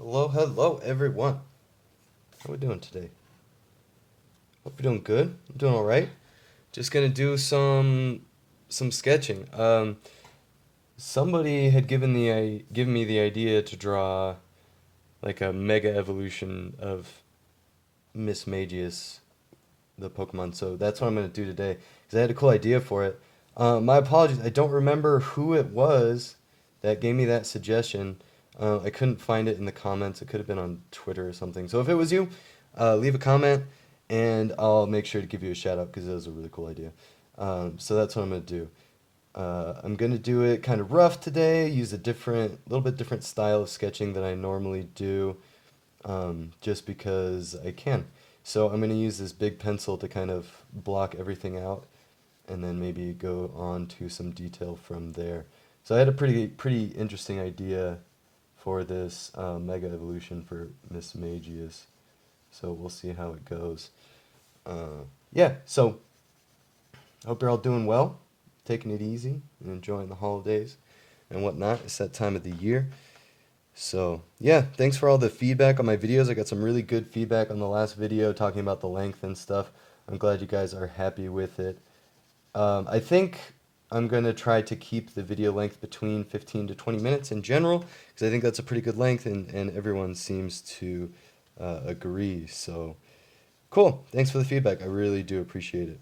Hello, hello, everyone. How we doing today? Hope you're doing good. I'm doing all right. Just gonna do some sketching. Somebody had given me the idea to draw like a mega evolution of Mismagius, the Pokemon. So that's what I'm gonna do today because I had a cool idea for it. My apologies. I don't remember who it was that gave me that suggestion. I couldn't find it in the comments. It could have been on Twitter or something. So if it was you, leave a comment and I'll make sure to give you a shout out because it was a really cool idea. So that's what I'm gonna do. I'm gonna do it kind of rough today. Use a little bit different style of sketching than I normally do, just because I can. So I'm gonna use this big pencil to kind of block everything out, and then maybe go on to some detail from there. So I had a pretty interesting idea for this mega evolution for Miss Magius. So we'll see how it goes. Yeah, so hope you're all doing well, taking it easy, and enjoying the holidays and whatnot. It's that time of the year. So yeah, thanks for all the feedback on my videos. I got some really good feedback on the last video talking about the length and stuff. I'm glad you guys are happy with it. I think I'm going to try to keep the video length between 15 to 20 minutes in general, because I think that's a pretty good length, and everyone seems to agree. So, cool. Thanks for the feedback. I really do appreciate it.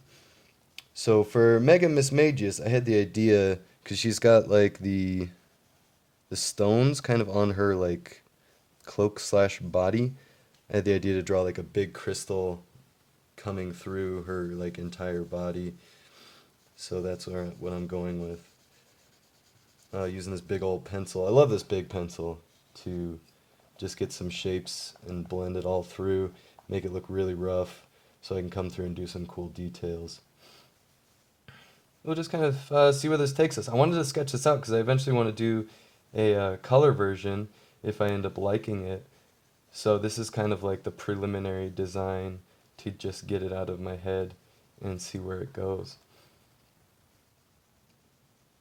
So, for Mega Mismagius, I had the idea, because she's got, like, the stones kind of on her, like, cloak slash body. I had the idea to draw, like, a big crystal coming through her, like, entire body. So that's what I'm going with. Using this big old pencil. I love this big pencil to just get some shapes and blend it all through, make it look really rough, so I can come through and do some cool details. We'll just kind of see where this takes us. I wanted to sketch this out because I eventually want to do a color version if I end up liking it. So this is kind of like the preliminary design to just get it out of my head and see where it goes.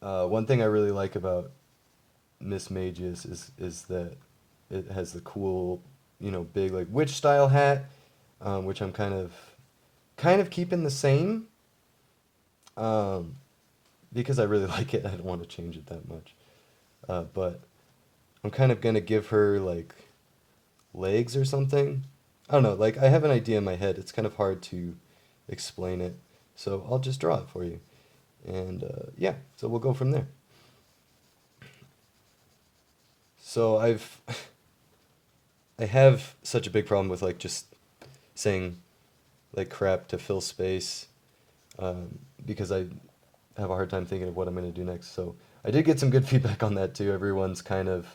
One thing I really like about Miss Mages is that it has the cool, big like witch style hat, which I'm kind of keeping the same, um, because I really like it. I don't want to change it that much, but I'm kind of gonna give her like legs or something. I don't know. Like I have an idea in my head. It's kind of hard to explain it, so I'll just draw it for you. And yeah, so we'll go from there. So I have such a big problem with like just saying like crap to fill space, because I have a hard time thinking of what I'm gonna do next. So I did get some good feedback on that too. Everyone's kind of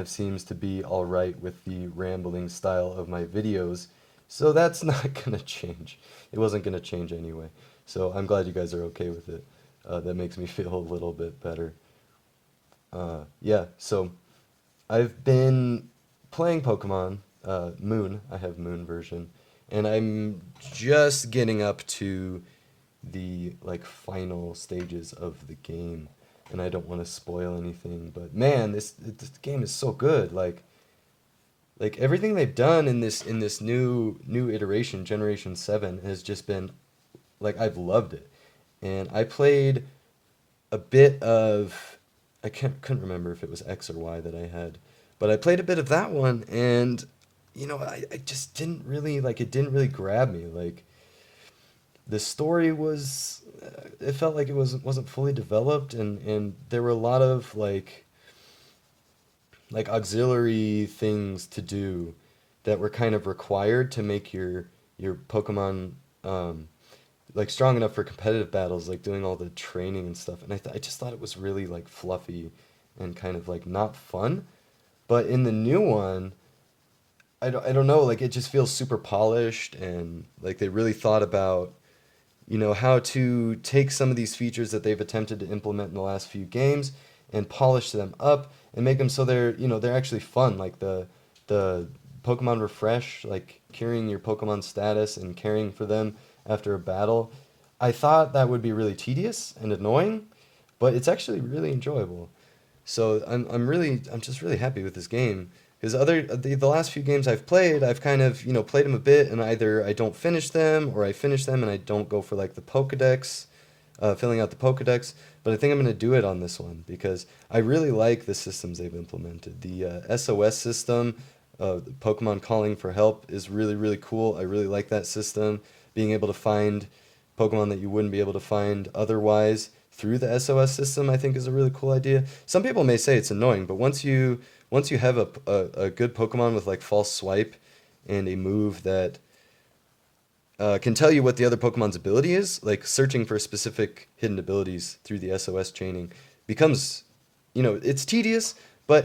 seems to be all right with the rambling style of my videos. So that's not gonna change. It wasn't gonna change anyway. So I'm glad you guys are okay with it. That makes me feel a little bit better. Yeah, so I've been playing Pokemon Moon. I have Moon version, and I'm just getting up to the like final stages of the game, and I don't want to spoil anything. But man, this game is so good. Like everything they've done in this new iteration, Generation 7, has just been like I've loved it. And I played a bit of couldn't remember if it was X or Y that I had, but I played a bit of that one, and I just didn't really like it. Didn't really grab me. Like the story was, it felt like it wasn't fully developed, and there were a lot of like auxiliary things to do that were kind of required to make your Pokemon like strong enough for competitive battles, like doing all the training and stuff. And I just thought it was really like fluffy and kind of like not fun. But in the new one, I don't know, like it just feels super polished, and like they really thought about, how to take some of these features that they've attempted to implement in the last few games and polish them up and make them so they're actually fun, like the Pokemon refresh, like carrying your Pokemon status and caring for them after a battle. I thought that would be really tedious and annoying, but it's actually really enjoyable. So I'm just really happy with this game. Because the last few games I've played, I've kind of, played them a bit, and either I don't finish them, or I finish them and I don't go for like the Pokedex, filling out the Pokedex. But I think I'm going to do it on this one because I really like the systems they've implemented. The SOS system, Pokemon calling for help, is really, really cool. I really like that system. Being able to find Pokemon that you wouldn't be able to find otherwise through the SOS system, I think is a really cool idea. Some people may say it's annoying, but once you have a good Pokemon with like false swipe and a move that can tell you what the other Pokemon's ability is, like searching for specific hidden abilities through the SOS chaining becomes, it's tedious, but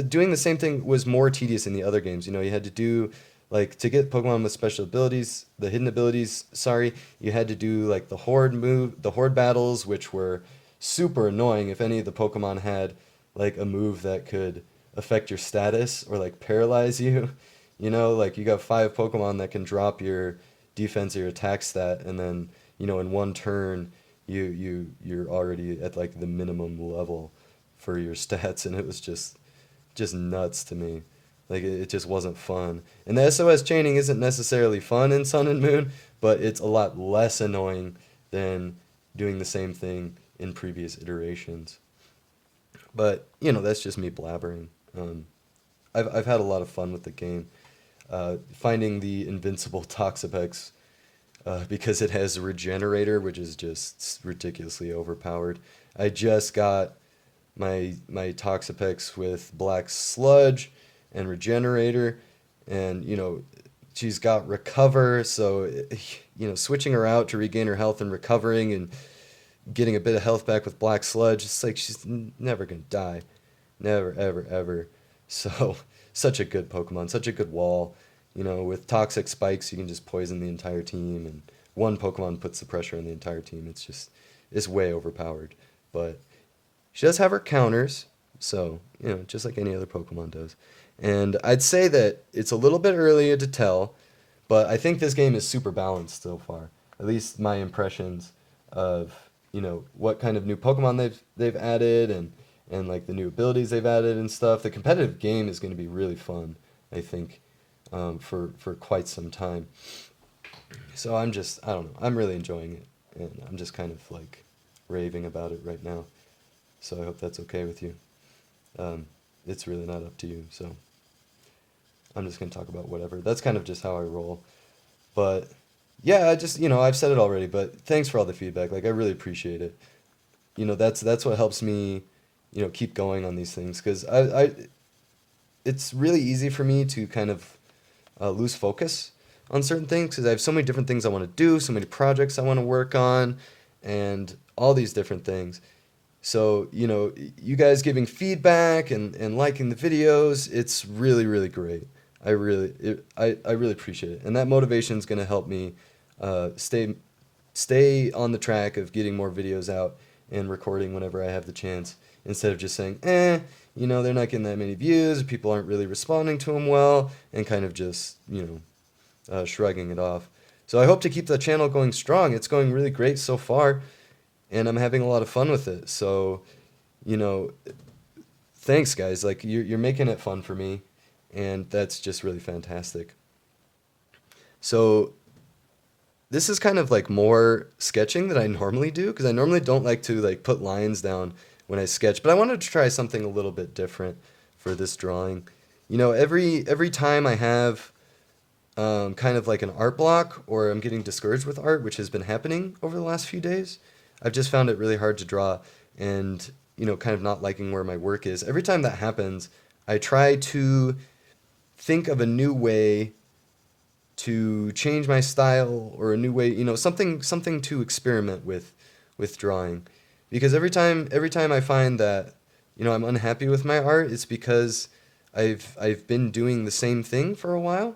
doing the same thing was more tedious in the other games. You had to do like to get Pokemon with special abilities, the hidden abilities, sorry, you had to do like the horde battles, which were super annoying if any of the Pokemon had like a move that could affect your status or like paralyze you. Like you got five Pokemon that can drop your defense or your attack stat, and then in one turn you're already at like the minimum level for your stats, and it was just nuts to me. Like it just wasn't fun. And the SOS chaining isn't necessarily fun in Sun and Moon, but it's a lot less annoying than doing the same thing in previous iterations. But that's just me blabbering. I've had a lot of fun with the game. Finding the invincible Toxapex because it has a regenerator, which is just ridiculously overpowered. I just got my Toxapex with Black Sludge and Regenerator, and she's got Recover, so switching her out to regain her health and recovering and getting a bit of health back with Black Sludge, it's like she's never gonna die, never ever ever. So such a good Pokemon, such a good wall. With toxic spikes, you can just poison the entire team, and one Pokemon puts the pressure on the entire team. It's way overpowered, but she does have her counters, so just like any other Pokemon does. And I'd say that it's a little bit early to tell, but I think this game is super balanced so far. At least my impressions of what kind of new Pokemon they've added, and like the new abilities they've added and stuff. The competitive game is going to be really fun, I think, for quite some time. So I don't know, I'm really enjoying it, and I'm just kind of like raving about it right now. So I hope that's okay with you. It's really not up to you, so I'm just gonna talk about whatever. That's kind of just how I roll. But yeah, I just I've said it already, but thanks for all the feedback. Like I really appreciate it. That's what helps me, keep going on these things, because it's really easy for me to kind of lose focus on certain things because I have so many different things I want to do, so many projects I want to work on, and all these different things. So, you guys giving feedback and liking the videos, it's really, really great. I really appreciate it. And that motivation is going to help me stay on the track of getting more videos out and recording whenever I have the chance, instead of just saying, they're not getting that many views, or people aren't really responding to them well, and kind of just, shrugging it off. So I hope to keep the channel going strong. It's going really great so far, and I'm having a lot of fun with it. So, thanks, guys. Like, you're making it fun for me, and that's just really fantastic. So, this is kind of like more sketching than I normally do, because I normally don't like to like put lines down when I sketch, but I wanted to try something a little bit different for this drawing. Every time I have kind of like an art block, or I'm getting discouraged with art, which has been happening over the last few days, I've just found it really hard to draw, and kind of not liking where my work is. Every time that happens, I try to think of a new way to change my style, or a new way, something to experiment with drawing. Because every time I find that, I'm unhappy with my art, it's because I've been doing the same thing for a while.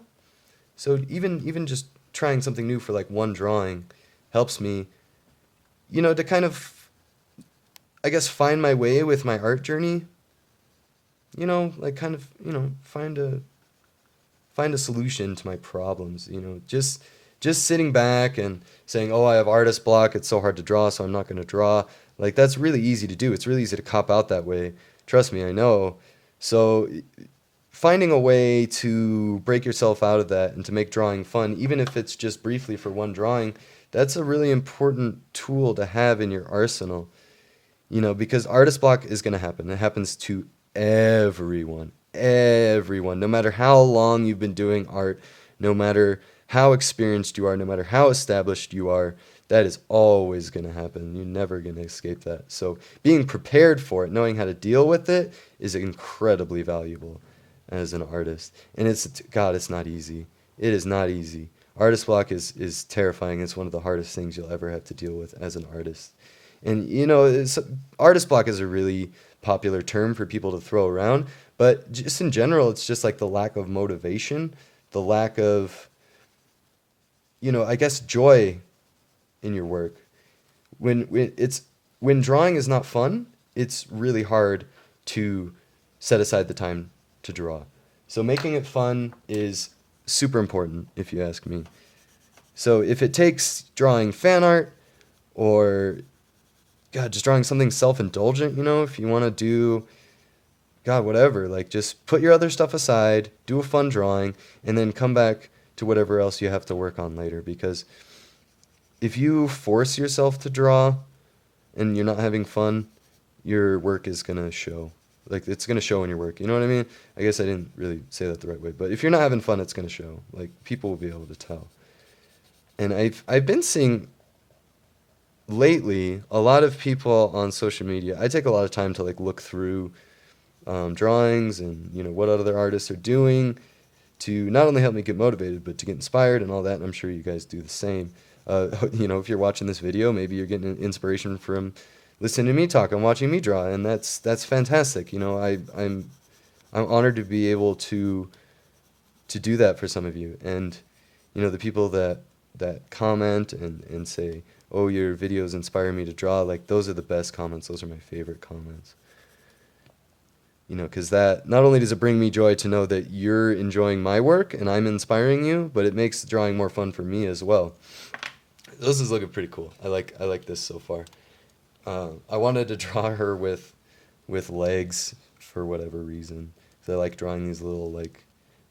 So even just trying something new for like one drawing helps me, to kind of, I guess, find my way with my art journey. Like kind of, find a solution to my problems. Just sitting back and saying, "Oh, I have artist block. It's so hard to draw, so I'm not going to draw." Like that's really easy to do. It's really easy to cop out that way. Trust me, I know. So finding a way to break yourself out of that and to make drawing fun, even if it's just briefly for one drawing, that's a really important tool to have in your arsenal. Because artist block is going to happen. It happens to everyone. Everyone. No matter how long you've been doing art, no matter how experienced you are, no matter how established you are, that is always going to happen. You're never going to escape that. So being prepared for it, knowing how to deal with it, is incredibly valuable as an artist. And God, it's not easy. It is not easy. Artist block is terrifying. It's one of the hardest things you'll ever have to deal with as an artist. And artist block is a really popular term for people to throw around, but just in general, it's just like the lack of motivation, the lack of, I guess, joy in your work. When drawing is not fun, it's really hard to set aside the time to draw. So making it fun is super important, if you ask me. So if it takes drawing fan art or God, just drawing something self-indulgent, if you want to do, God, whatever, like just put your other stuff aside, do a fun drawing, and then come back to whatever else you have to work on later. Because if you force yourself to draw and you're not having fun, your work is going to show. Like, it's going to show in your work. You know what I mean? I guess I didn't really say that the right way. But if you're not having fun, it's going to show. Like, people will be able to tell. And I've been seeing lately a lot of people on social media. I take a lot of time to like look through drawings and what other artists are doing to not only help me get motivated but to get inspired and all that. And I'm sure you guys do the same. If you're watching this video, maybe you're getting inspiration from listening to me talk and watching me draw, and that's fantastic. I'm honored to be able to do that for some of you. And the people that comment and say, oh, your videos inspire me to draw, like those are the best comments. Those are my favorite comments. Because that not only does it bring me joy to know that you're enjoying my work and I'm inspiring you, but it makes drawing more fun for me as well. This is looking pretty cool. I like this so far. I wanted to draw her with legs for whatever reason. 'Cause I like drawing these little like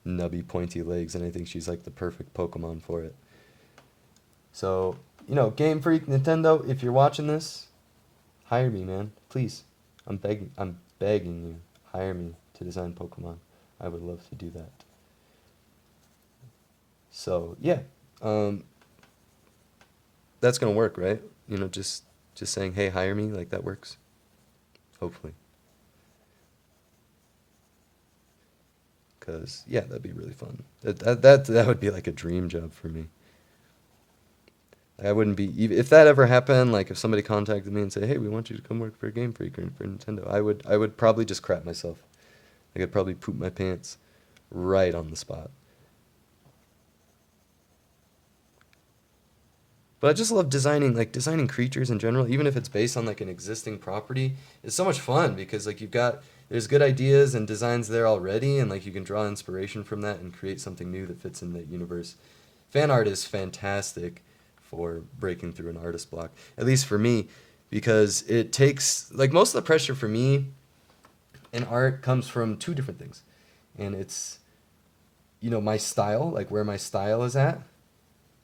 nubby pointy legs, and I think she's like the perfect Pokemon for it. So, Game Freak, Nintendo, if you're watching this, hire me, man. Please. I'm begging you. Hire me to design Pokemon. I would love to do that. So, yeah. That's going to work, right? Just saying, hey, hire me, like that works. Hopefully. Because, yeah, that'd be really fun. That would be like a dream job for me. I wouldn't be, if that ever happened, like if somebody contacted me and said, hey, we want you to come work for Game Freak or for Nintendo, I would probably just crap myself. Like I'd probably poop my pants right on the spot. But I just love designing creatures in general, even if it's based on like an existing property. It's so much fun because like there's good ideas and designs there already, and like you can draw inspiration from that and create something new that fits in that universe. Fan art is fantastic for breaking through an artist block, at least for me, because it takes, like, most of the pressure for me in art comes from two different things. And it's, my style, like where my style is at.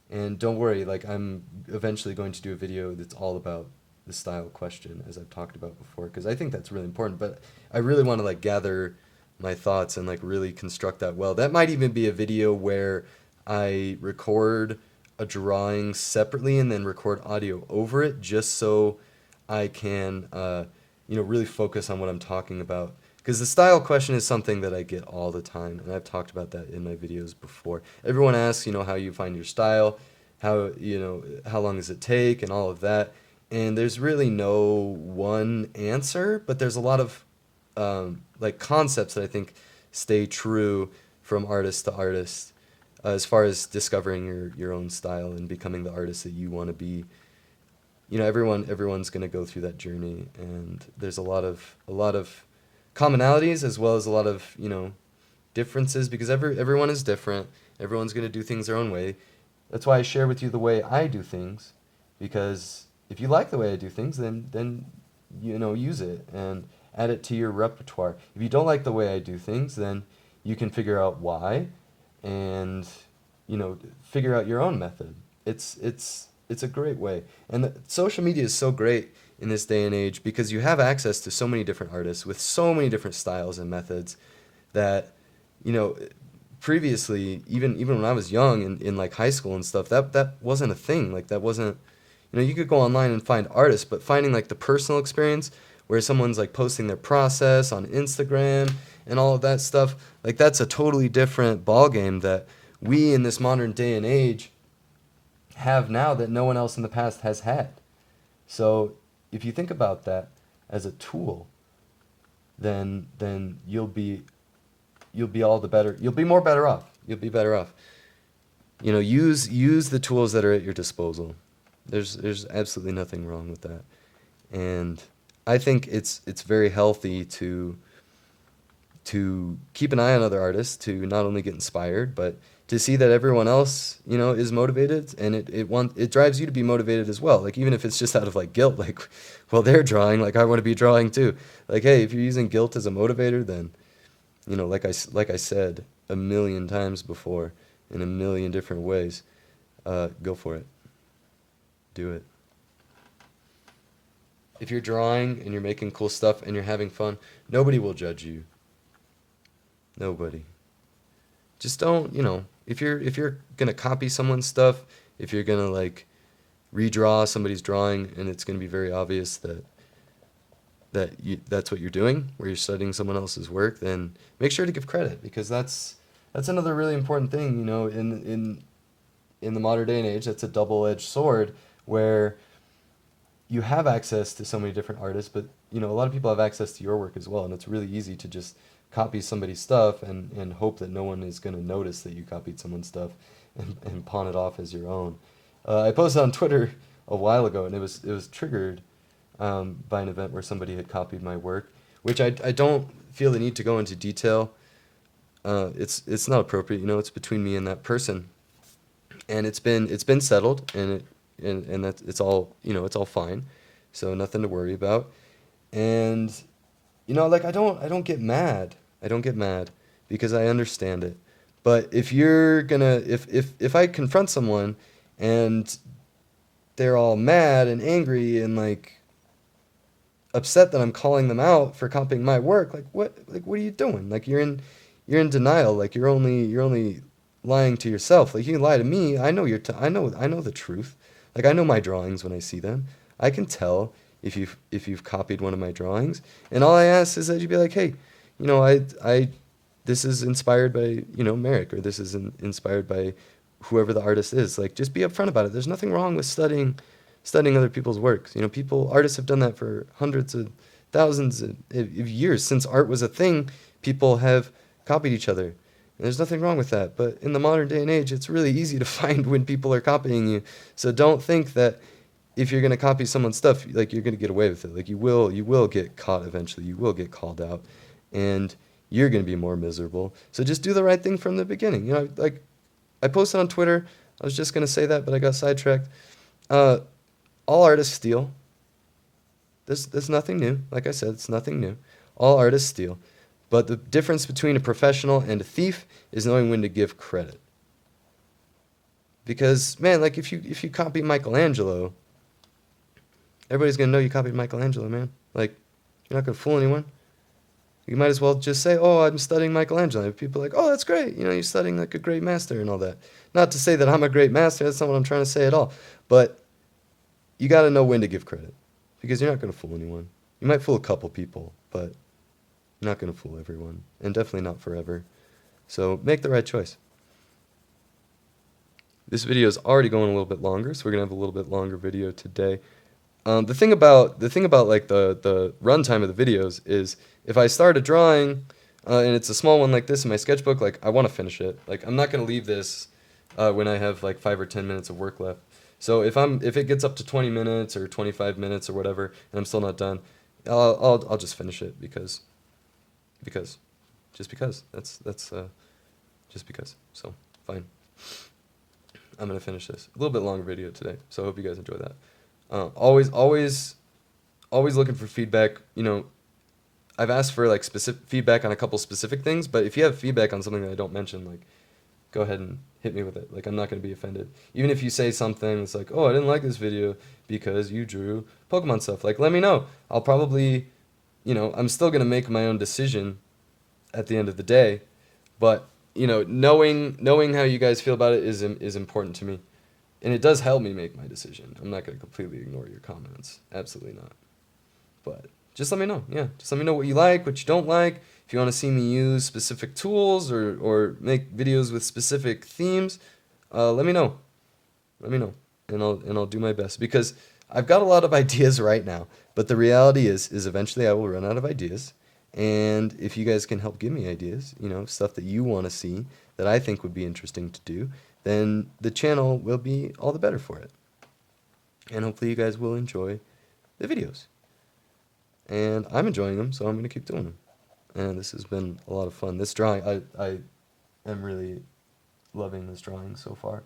And don't worry, like I'm eventually going to do a video that's all about the style question, as I've talked about before, because I think that's really important. But I really want to like gather my thoughts and like really construct that well. That might even be a video where I record a drawing separately and then record audio over it, just so I can really focus on what I'm talking about. Because the style question is something that I get all the time, and I've talked about that in my videos before. Everyone asks, how you find your style, how long does it take, and all of that. And there's really no one answer, but there's a lot of like concepts that I think stay true from artist to artist, as far as discovering your own style and becoming the artist that you want to be. Everyone's going to go through that journey, and there's a lot of commonalities as well as a lot of differences, because everyone is different. Everyone's going to do things their own way. That's why I share with you the way I do things, because if you like the way I do things, then use it and add it to your repertoire. If you don't like the way I do things, then you can figure out why, and figure out your own method. It's a great way, and social media is so great in this day and age because you have access to so many different artists with so many different styles and methods that you know previously, even when I was young in like high school and stuff, that wasn't a thing. Like that wasn't, you could go online and find artists, but finding like the personal experience where someone's like posting their process on Instagram and all of that stuff, like that's a totally different ball game that we in this modern day and age have now that no one else in the past has had. So if you think about that as a tool, then you'll be all the better. You'll be more better off. You'll be better off. Use the tools that are at your disposal. There's absolutely nothing wrong with that. And I think it's very healthy to keep an eye on other artists, to not only get inspired, but to see that everyone else, is motivated, and it drives you to be motivated as well. Like even if it's just out of like guilt, like, well, they're drawing, like I want to be drawing too. Like, hey, if you're using guilt as a motivator, then, like I said a million times before, in a million different ways, go for it. Do it. If you're drawing and you're making cool stuff and you're having fun, nobody will judge you. Nobody. Just don't, if you're gonna copy someone's stuff, if you're gonna like redraw somebody's drawing and it's gonna be very obvious that's what you're doing, where you're studying someone else's work, then make sure to give credit, because that's another really important thing, in the modern day and age. That's a double-edged sword where you have access to so many different artists, but a lot of people have access to your work as well, and it's really easy to just copy somebody's stuff and hope that no one is going to notice that you copied someone's stuff and pawn it off as your own. I posted on Twitter a while ago, and it was triggered by an event where somebody had copied my work, which I don't feel the need to go into detail. It's not appropriate, it's between me and that person, and it's been settled, and that it's all it's all fine, so nothing to worry about. And like I don't get mad. I don't get mad because I understand it. But if I confront someone and they're all mad and angry and like upset that I'm calling them out for copying my work, what are you doing? Like you're in denial. Like you're only lying to yourself. Like you can lie to me. I know I know the truth. Like I know my drawings when I see them. I can tell if you've copied one of my drawings. And all I ask is that you be like, hey, I this is inspired by, Merrick, or this is inspired by whoever the artist is. Like just be upfront about it. There's nothing wrong with studying other people's works. Artists have done that for hundreds of thousands of years. Since art was a thing, people have copied each other. And there's nothing wrong with that. But in the modern day and age, it's really easy to find when people are copying you. So don't think that if you're going to copy someone's stuff, like you're going to get away with it. Like you will get caught eventually. You will get called out, and you're going to be more miserable. So just do the right thing from the beginning. Like I posted on Twitter. I was just going to say that, but I got sidetracked. All artists steal. There's nothing new. Like I said, it's nothing new. All artists steal. But the difference between a professional and a thief is knowing when to give credit. Because, man, like if you copy Michelangelo, everybody's going to know you copied Michelangelo, man. Like, you're not going to fool anyone. You might as well just say, oh, I'm studying Michelangelo. And people are like, oh, that's great. You're studying like a great master and all that. Not to say that I'm a great master. That's not what I'm trying to say at all. But you got to know when to give credit, because you're not going to fool anyone. You might fool a couple people, but you're not going to fool everyone, and definitely not forever. So make the right choice. This video is already going a little bit longer, so we're going to have a little bit longer video today. The thing about like the runtime of the videos is if I start a drawing and it's a small one like this in my sketchbook, like I want to finish it. Like I'm not going to leave this when I have like 5 or 10 minutes of work left. So if it gets up to 20 minutes or 25 minutes or whatever and I'm still not done, I'll just finish it because just because that's just because. So fine. I'm gonna finish this. A little bit longer video today, so I hope you guys enjoy that. Always looking for feedback. I've asked for like specific feedback on a couple specific things, but if you have feedback on something that I don't mention, like go ahead and hit me with it. Like I'm not going to be offended. Even if you say something that's like, "Oh, I didn't like this video because you drew Pokemon stuff." Like let me know. I'll probably, I'm still going to make my own decision at the end of the day, but knowing how you guys feel about it is important to me. And it does help me make my decision. I'm not going to completely ignore your comments. Absolutely not. But just let me know. Yeah, just let me know what you like, what you don't like. If you want to see me use specific tools or make videos with specific themes, let me know. Let me know, and I'll do my best because I've got a lot of ideas right now. But the reality is eventually I will run out of ideas. And if you guys can help give me ideas, stuff that you want to see that I think would be interesting to do, then the channel will be all the better for it. And hopefully you guys will enjoy the videos. And I'm enjoying them, so I'm going to keep doing them. And this has been a lot of fun. This drawing, I am really loving this drawing so far.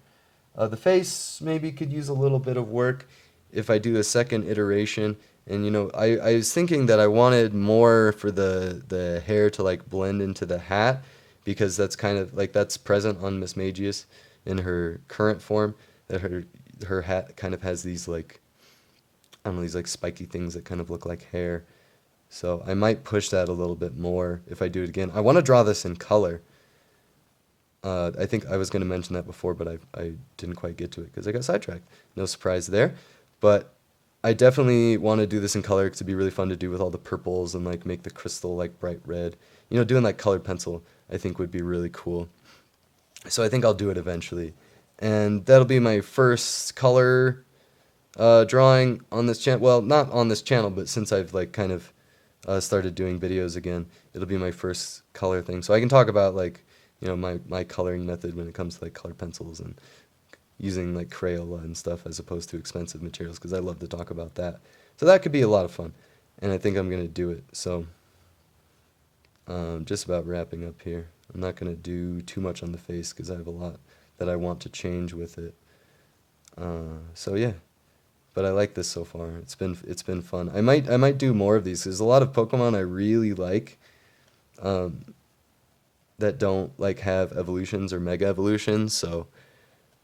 The face maybe could use a little bit of work if I do a second iteration. And I was thinking that I wanted more for the hair to like blend into the hat, because that's kind of like that's present on Mismagius in her current form. That her hat kind of has these like, I don't know, these like spiky things that kind of look like hair. So I might push that a little bit more if I do it again. I want to draw this in color. I think I was going to mention that before, but I didn't quite get to it because I got sidetracked. No surprise there. But I definitely want to do this in color because it'd be really fun to do with all the purples and like make the crystal like bright red. Doing like colored pencil I think would be really cool. So I think I'll do it eventually. And that'll be my first color drawing on this channel. Well, not on this channel, but since I've like kind of started doing videos again, it'll be my first color thing. So I can talk about like, my coloring method when it comes to like colored pencils and using like Crayola and stuff as opposed to expensive materials, because I love to talk about that. So that could be a lot of fun, and I think I'm going to do it. So just about wrapping up here. I'm not going to do too much on the face because I have a lot that I want to change with it. So yeah. But I like this so far. It's been fun. I might do more of these. There's a lot of Pokemon I really like that don't like have evolutions or mega evolutions. So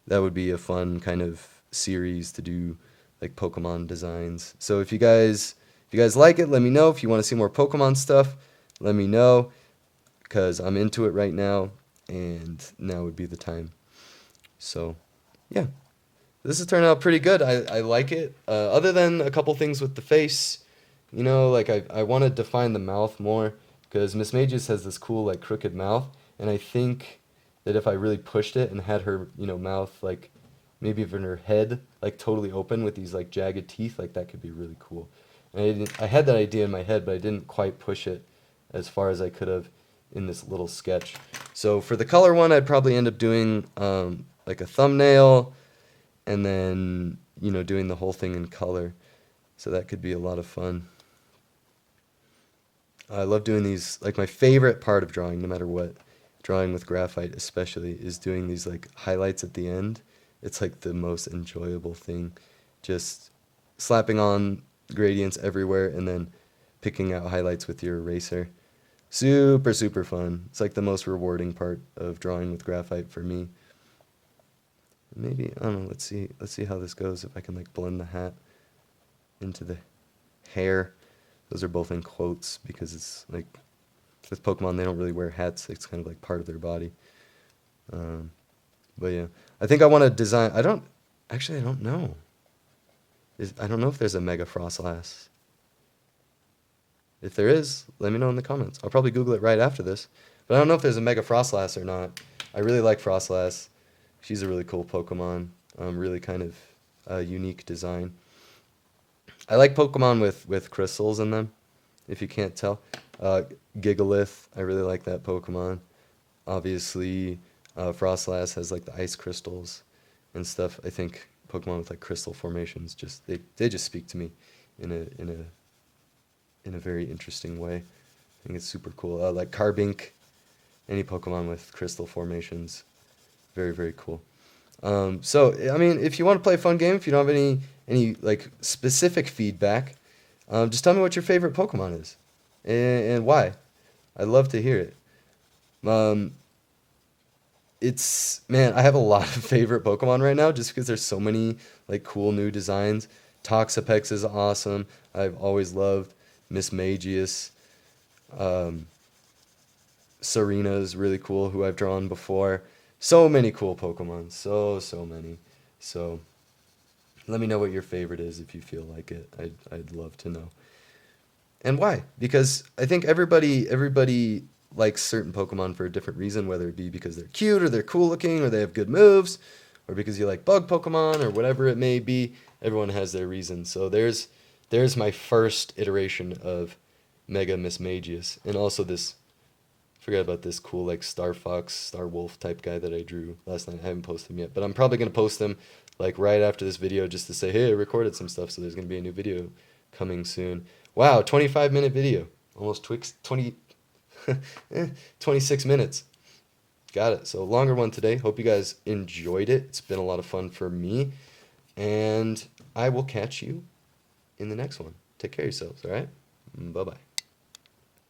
that would be a fun kind of series to do, like Pokemon designs. So if you guys like it, let me know. If you want to see more Pokemon stuff, let me know, because I'm into it right now, and now would be the time. So yeah. This has turned out pretty good. I like it. Other than a couple things with the face, like I want to define the mouth more, because Mismagius has this cool like crooked mouth, and I think that if I really pushed it and had her, mouth like maybe even her head like totally open with these like jagged teeth, like that could be really cool. And I had that idea in my head, but I didn't quite push it as far as I could have in this little sketch. So for the color one, I'd probably end up doing like a thumbnail, and then, doing the whole thing in color. So that could be a lot of fun. I love doing these, like my favorite part of drawing, no matter what, drawing with graphite especially, is doing these like highlights at the end. It's like the most enjoyable thing. Just slapping on gradients everywhere and then picking out highlights with your eraser. Super, super fun. It's like the most rewarding part of drawing with graphite for me. Maybe, I don't know, let's see how this goes, if I can like blend the hat into the hair. Those are both in quotes because it's like, with Pokemon they don't really wear hats, it's kind of like part of their body. But yeah, I think I want to design, I don't know. I don't know if there's a Mega Frostlass. If there is, let me know in the comments. I'll probably Google it right after this. But I don't know if there's a Mega Frostlass or not. I really like Frostlass. She's a really cool Pokemon, really kind of unique design. I like Pokemon with crystals in them, if you can't tell. Gigalith, I really like that Pokemon. Obviously, Frostlass has like the ice crystals and stuff. I think Pokemon with like crystal formations they just speak to me in a very interesting way. I think it's super cool. Like Carbink, any Pokemon with crystal formations. Very, very cool. So, I mean, if you want to play a fun game, if you don't have any like specific feedback, just tell me what your favorite Pokemon is. and why? I'd love to hear it. Um, it's man, I have a lot of favorite Pokemon right now just because there's so many like cool new designs. Toxapex is awesome. I've always loved Mismagius. Um, Serena is really cool, who I've drawn before. So many cool Pokemon. So many. So let me know what your favorite is if you feel like it. I'd love to know. And why? Because I think everybody likes certain Pokemon for a different reason, whether it be because they're cute or they're cool looking or they have good moves, or because you like bug Pokemon or whatever it may be. Everyone has their reason. So there's my first iteration of Mega Mismagius, and also this forgot about this cool like Star Fox, Star Wolf type guy that I drew last night. I haven't posted him yet, but I'm probably gonna post him like right after this video just to say, hey, I recorded some stuff, so there's gonna be a new video coming soon. Wow, 25-minute video, almost 26 minutes. Got it. So longer one today. Hope you guys enjoyed it. It's been a lot of fun for me, and I will catch you in the next one. Take care of yourselves. All right. Bye bye.